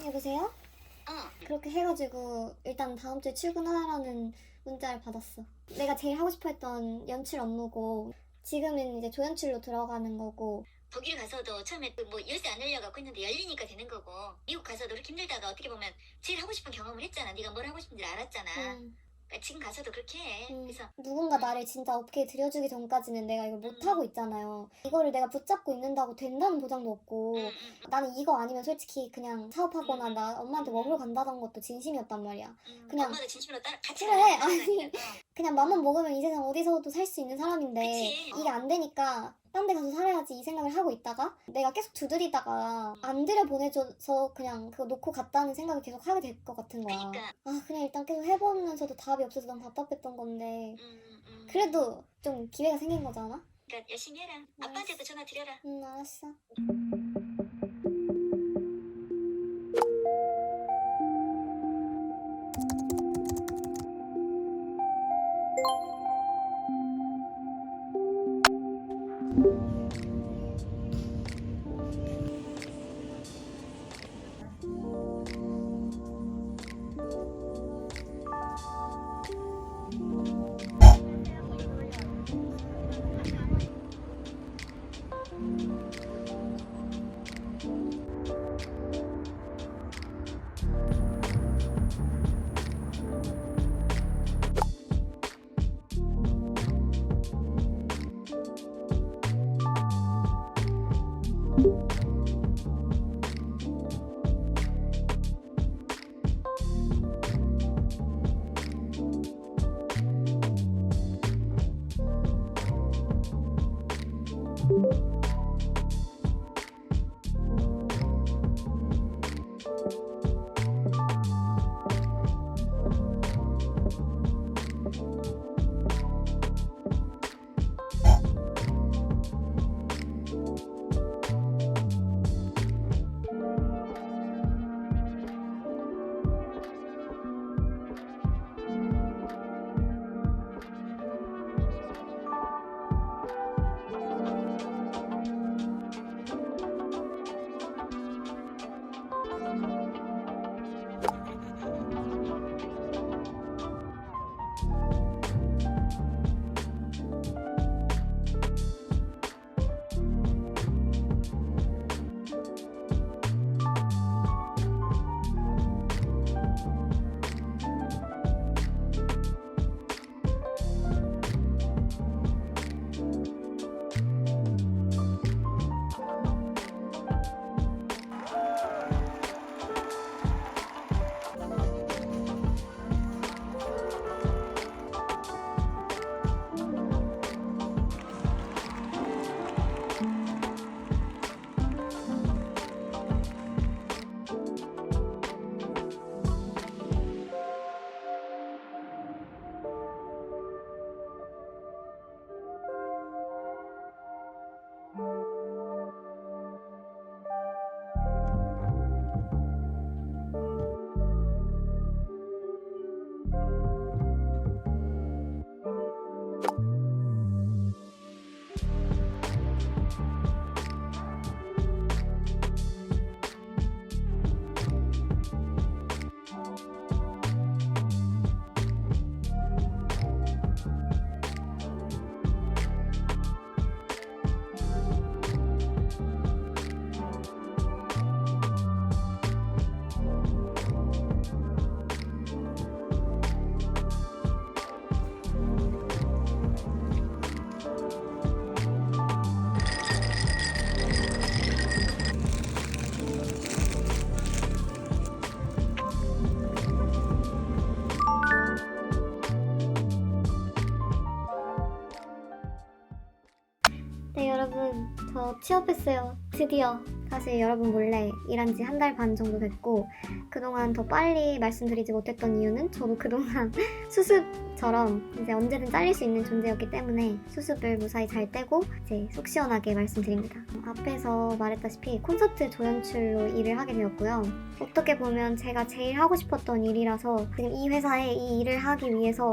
여보세요? 어, 그렇게 해가지고 일단 다음 주에 출근하라는 문자를 받았어. 내가 제일 하고 싶어 했던 연출 업무고 지금은 이제 조연출로 들어가는 거고. 독일 가서도 처음에 그뭐 열쇠 안 열려갖고 했는데 열리니까 되는 거고, 미국 가서도 그렇게 힘들다가 어떻게 보면 제일 하고 싶은 경험을 했잖아. 네가 뭘 하고 싶은지 알았잖아. 음, 그러니까 지금 가서도 그렇게 해. 그래서 누군가 나를 진짜 업계에 들여주기 전까지는 내가 이걸 못하고 있잖아요. 이거를 내가 붙잡고 있는다고 된다는 보장도 없고, 나는 이거 아니면 솔직히 그냥 사업하거나 나 엄마한테 먹으러 간다던 것도 진심이었단 말이야. 그냥 엄마도 진심으로 같이 그래, 아니 따라다니까. 그냥 맘만 먹으면 이 세상 어디서도 살 수 있는 사람인데 그치. 이게 안 되니까 딴 데 가서 살아야지 이 생각을 하고 있다가 내가 계속 두드리다가 안 들여보내줘서 그냥 그거 놓고 갔다는 생각을 계속 하게 될 것 같은 거야. 그러니까. 아 그냥 일단 계속 해보면서도 답이 없어서 너무 답답했던 건데 그래도 좀 기회가 생긴 거잖아? 그러니까 열심히 해라. 아빠한테도 전화 드려라. 응, 알았어. 네, 여러분, 저 취업했어요. 드디어. 사실 여러분 몰래 일한 지 한 달 반 정도 됐고, 그동안 더 빨리 말씀드리지 못했던 이유는 저도 그동안 수습처럼 이제 언제든 잘릴 수 있는 존재였기 때문에 수습을 무사히 잘 떼고 이제 속 시원하게 말씀드립니다. 앞에서 말했다시피 콘서트 조연출로 일을 하게 되었고요. 어떻게 보면 제가 제일 하고 싶었던 일이라서 지금 이 회사에 이 일을 하기 위해서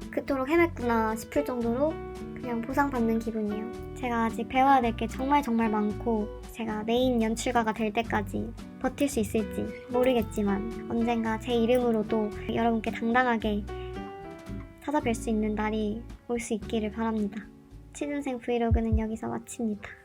그토록 헤맸구나 싶을 정도로 그냥 보상받는 기분이에요. 제가 아직 배워야 될 게 정말 많고 제가 메인 연출가가 될 때까지 버틸 수 있을지 모르겠지만 언젠가 제 이름으로도 여러분께 당당하게 찾아뵐 수 있는 날이 올 수 있기를 바랍니다. 취준생 브이로그는 여기서 마칩니다.